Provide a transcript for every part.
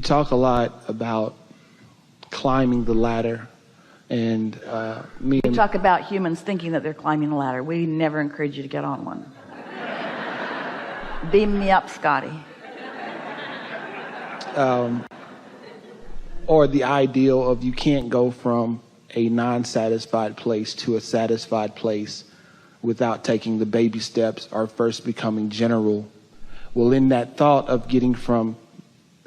talk a lot about climbing the ladder, and you talk about humans thinking that they're climbing a ladder. We never encourage you to get on one. Beam me up, Scotty. Or the ideal of you can't go from a non-satisfied place to a satisfied place without taking the baby steps or first becoming general. Well, in that thought of getting from,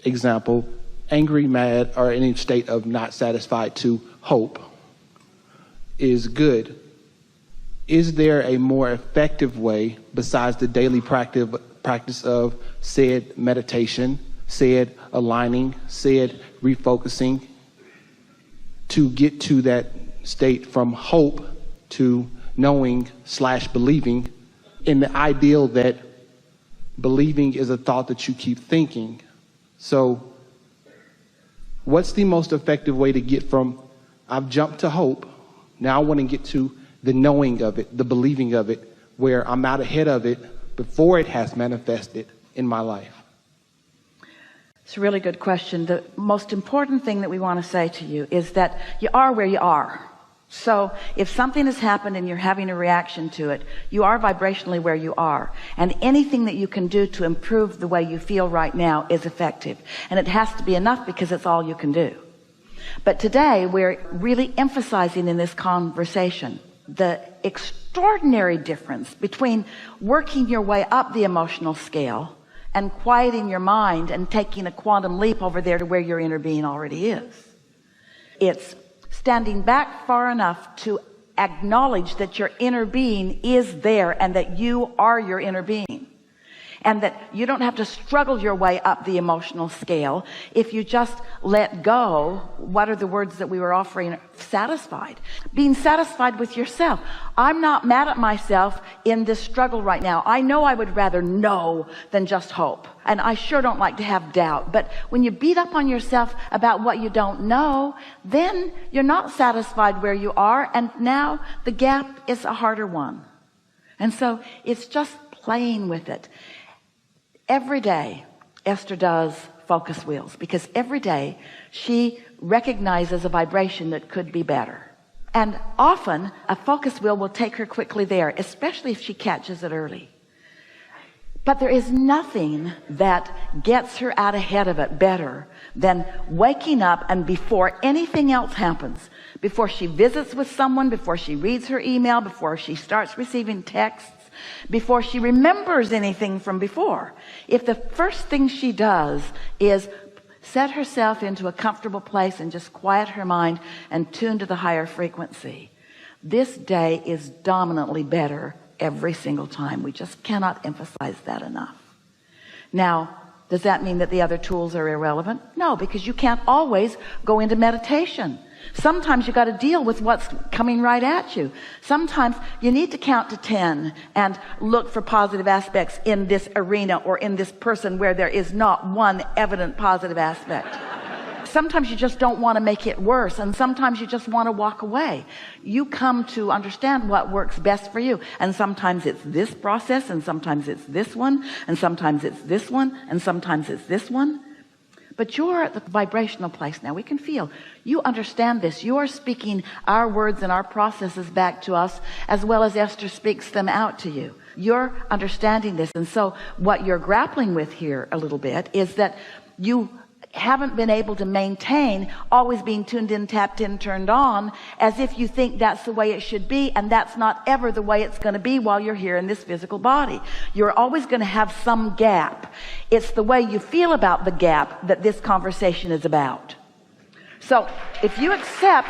example, angry, mad, or any state of not satisfied to hope is good. Is there a more effective way besides the daily practice of said meditation, said aligning, said refocusing, to get to that state from hope to knowing / believing, in the ideal that believing is a thought that you keep thinking? So what's the most effective way to get from I've jumped to hope, now I want to get to the knowing of it, the believing of it, where I'm out ahead of it before it has manifested in my life? It's a really good question. The most important thing that we want to say to you is that you are where you are. So if something has happened and you're having a reaction to it, you are vibrationally where you are. And anything that you can do to improve the way you feel right now is effective. And it has to be enough because it's all you can do. But today we're really emphasizing in this conversation the extraordinary difference between working your way up the emotional scale and quieting your mind and taking a quantum leap over there to where your inner being already is. It's standing back far enough to acknowledge that your inner being is there and that you are your inner being, and that you don't have to struggle your way up the emotional scale. If you just let go, what are the words that we were offering? Satisfied. Being satisfied with yourself. I'm not mad at myself in this struggle right now. I know I would rather know than just hope. And I sure don't like to have doubt. But when you beat up on yourself about what you don't know, then you're not satisfied where you are. And now the gap is a harder one. And so it's just playing with it. Every day Esther does focus wheels, because every day she recognizes a vibration that could be better. And often a focus wheel will take her quickly there, especially if she catches it early. But there is nothing that gets her out ahead of it better than waking up, and before anything else happens, before she visits with someone, before she reads her email, before she starts receiving texts, before she remembers anything from before, if the first thing she does is set herself into a comfortable place and just quiet her mind and tune to the higher frequency, this day is dominantly better every single time. We just cannot emphasize that enough. Now, does that mean that the other tools are irrelevant? No, because you can't always go into meditation. Sometimes you got to deal with what's coming right at you. Sometimes you need to count to 10 and look for positive aspects in this arena or in this person where there is not one evident positive aspect. Sometimes you just don't want to make it worse, and sometimes you just want to walk away. You come to understand what works best for you, and sometimes it's this process, and sometimes it's this one, and sometimes it's this one, and sometimes it's this one. But you're at the vibrational place now. We can feel. You understand this. You are speaking our words and our processes back to us as well as Esther speaks them out to you. You're understanding this. And so what you're grappling with here a little bit is that you haven't been able to maintain always being tuned in, tapped in, turned on, as if you think that's the way it should be, and that's not ever the way it's going to be while you're here in this physical body. You're always going to have some gap. It's the way you feel about the gap that this conversation is about. So if you accept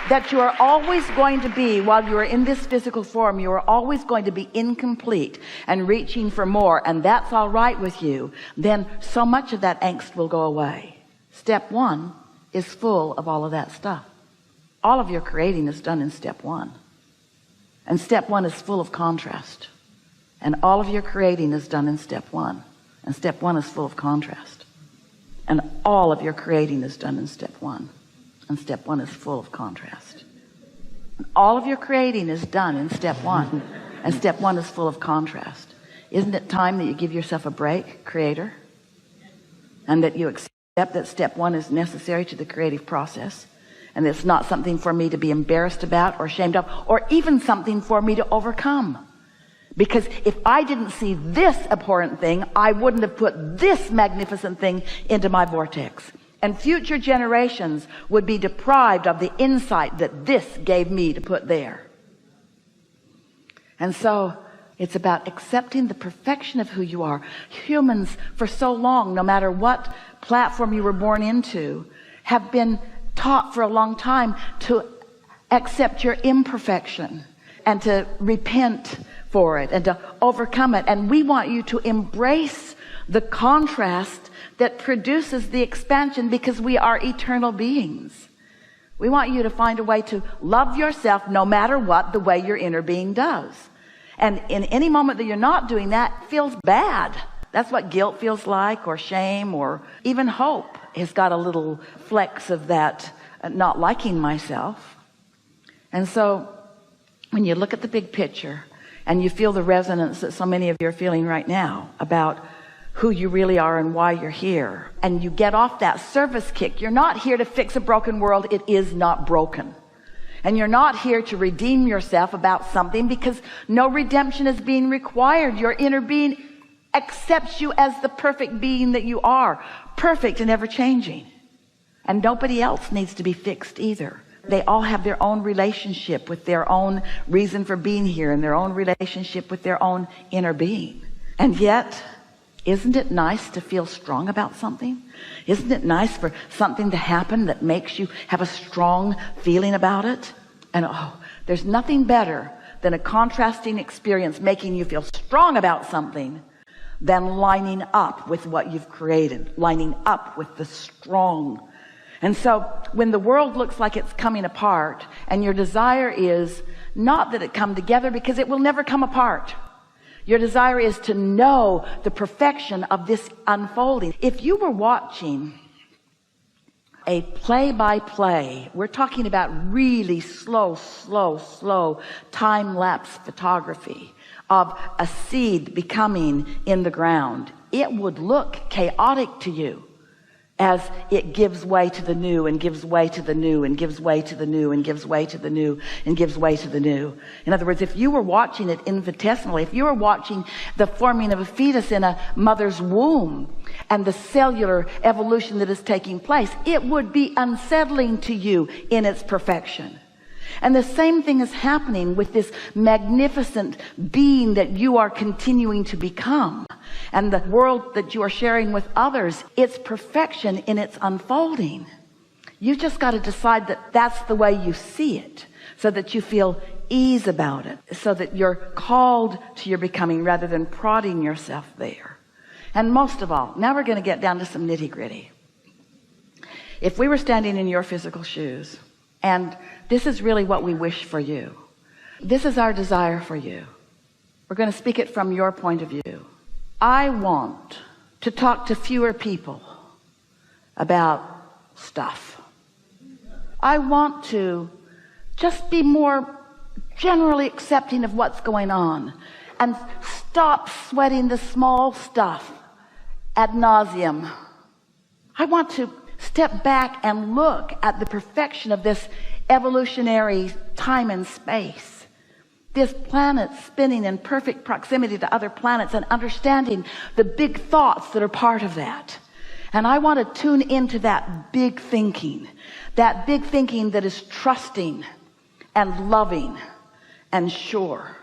that you are always going to be, while you are in this physical form, you are always going to be incomplete and reaching for more, and that's all right with you, then so much of that angst will go away. Step one is full of all of that stuff. All of your creating is done in step one. And step one is full of contrast. And all of your creating is done in step one. And step one is full of contrast. And all of your creating is done in step one. And step one is full of contrast. And all of your creating is done in step one. And step one is full of contrast. Isn't it time that you give yourself a break, creator? And that you accept that step one is necessary to the creative process. And it's not something for me to be embarrassed about or ashamed of, or even something for me to overcome. Because if I didn't see this abhorrent thing, I wouldn't have put this magnificent thing into my vortex. And future generations would be deprived of the insight that this gave me to put there. And so it's about accepting the perfection of who you are. Humans for so long, no matter what platform you were born into, have been taught for a long time to accept your imperfection and to repent for it and to overcome it. And we want you to embrace the contrast that produces the expansion, because we are eternal beings. We want you to find a way to love yourself no matter what, the way your inner being does. And in any moment that you're not doing that, feels bad. That's what guilt feels like, or shame, or even hope has got a little flecks of that, not liking myself. And so when you look at the big picture and you feel the resonance that so many of you are feeling right now about who you really are and why you're here, and you get off that service kick, you're not here to fix a broken world. It is not broken. And you're not here to redeem yourself about something, because no redemption is being required. Your inner being accepts you as the perfect being that you are, perfect and ever changing. And nobody else needs to be fixed either. They all have their own relationship with their own reason for being here, and their own relationship with their own inner being. And yet, isn't it nice to feel strong about something? Isn't it nice for something to happen that makes you have a strong feeling about it? And there's nothing better than a contrasting experience making you feel strong about something than lining up with what you've created, lining up with the strong. And so when the world looks like it's coming apart, and your desire is not that it come together, because it will never come apart. Your desire is to know the perfection of this unfolding. If you were watching a play-by-play, we're talking about really slow time-lapse photography of a seed becoming in the ground, it would look chaotic to you as it gives way to the new, and gives way to the new, and gives way to the new, and gives way to the new, and gives way to the new. In other words, if you were watching it infinitesimally, if you were watching the forming of a fetus in a mother's womb and the cellular evolution that is taking place, it would be unsettling to you in its perfection. And the same thing is happening with this magnificent being that you are continuing to become, and the world that you are sharing with others. Its perfection in its unfolding. You just got to decide that that's the way you see it, so that you feel ease about it, so that you're called to your becoming rather than prodding yourself there. And most of all, now we're going to get down to some nitty-gritty. If we were standing in your physical shoes, and this is really what we wish for you, this is our desire for you, we're going to speak it from your point of view. I want to talk to fewer people about stuff. I want to just be more generally accepting of what's going on, and stop sweating the small stuff ad nauseum. I want to step back and look at the perfection of this evolutionary time and space, this planet spinning in perfect proximity to other planets, and understanding the big thoughts that are part of that. And I want to tune into that big thinking that is trusting and loving and sure.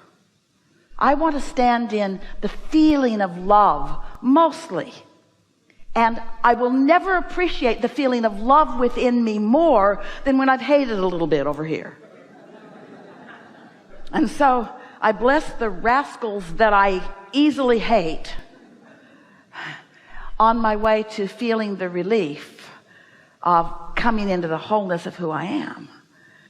I want to stand in the feeling of love mostly. And I will never appreciate the feeling of love within me more than when I've hated a little bit over here. And so I bless the rascals that I easily hate on my way to feeling the relief of coming into the wholeness of who I am.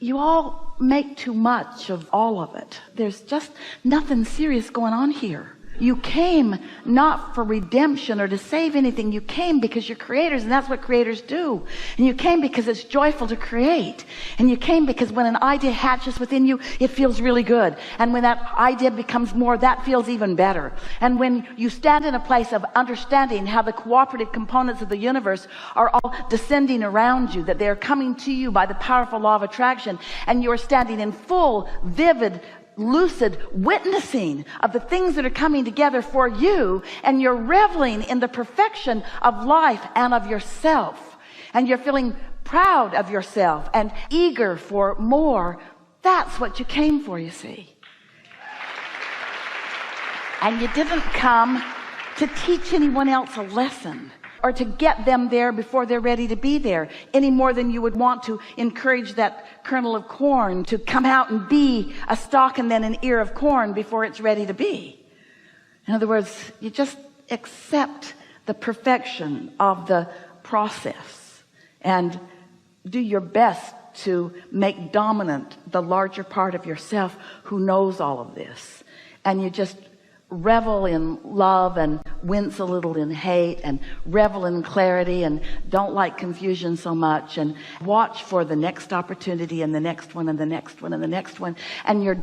You all make too much of all of it. There's just nothing serious going on here. You came not for redemption or to save anything. You came because you're creators, and that's what creators do. And you came because it's joyful to create. And you came because when an idea hatches within you, it feels really good. And when that idea becomes more, that feels even better. And when you stand in a place of understanding how the cooperative components of the universe are all descending around you, that they're coming to you by the powerful law of attraction, and you're standing in full, vivid, lucid witnessing of the things that are coming together for you, and you're reveling in the perfection of life and of yourself, and you're feeling proud of yourself and eager for more. That's what you came for, you see. And you didn't come to teach anyone else a lesson or to get them there before they're ready to be there, any more than you would want to encourage that kernel of corn to come out and be a stalk and then an ear of corn before it's ready to be. In other words, you just accept the perfection of the process and do your best to make dominant the larger part of yourself who knows all of this. And you just revel in love and wince a little in hate, and revel in clarity and don't like confusion so much, and watch for the next opportunity and the next one and the next one and the next one. And your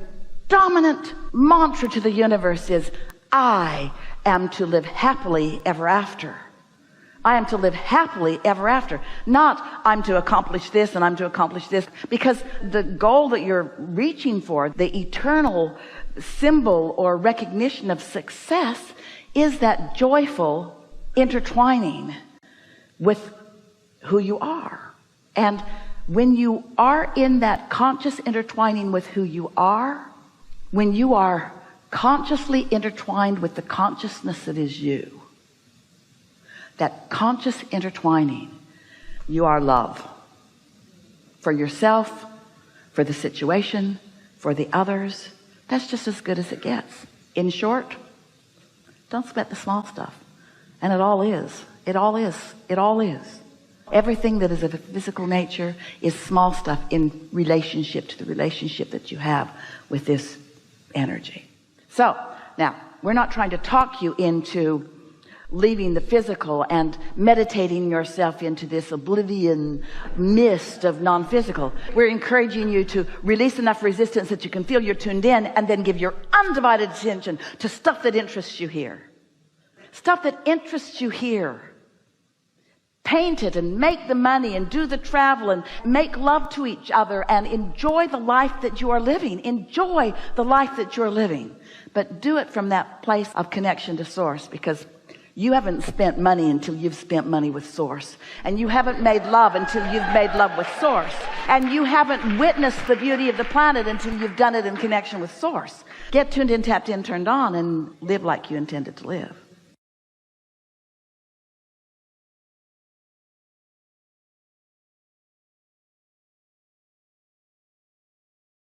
dominant mantra to the universe is, I am to live happily ever after. I am to live happily ever after. Not I'm to accomplish this and I'm to accomplish this, because the goal that you're reaching for, the eternal symbol or recognition of success, is that joyful intertwining with who you are. And when you are in that conscious intertwining with who you are, when you are consciously intertwined with the consciousness that is you, that conscious intertwining, you are love for yourself, for the situation, for the others. That's just as good as it gets. In short, don't sweat the small stuff. And it all is. It all is. It all is. Everything that is of a physical nature is small stuff in relationship to the relationship that you have with this energy. So, now, we're not trying to talk you into leaving the physical and meditating yourself into this oblivion mist of non-physical. We're encouraging you to release enough resistance that you can feel you're tuned in, and then give your undivided attention to stuff that interests you here. Stuff that interests you here. Paint it and make the money and do the travel and make love to each other and enjoy the life that you are living. Enjoy the life that you're living. But do it from that place of connection to source, because you haven't spent money until you've spent money with source. And you haven't made love until you've made love with source. And you haven't witnessed the beauty of the planet until you've done it in connection with source. Get tuned in, tapped in, turned on, and live like you intended to live.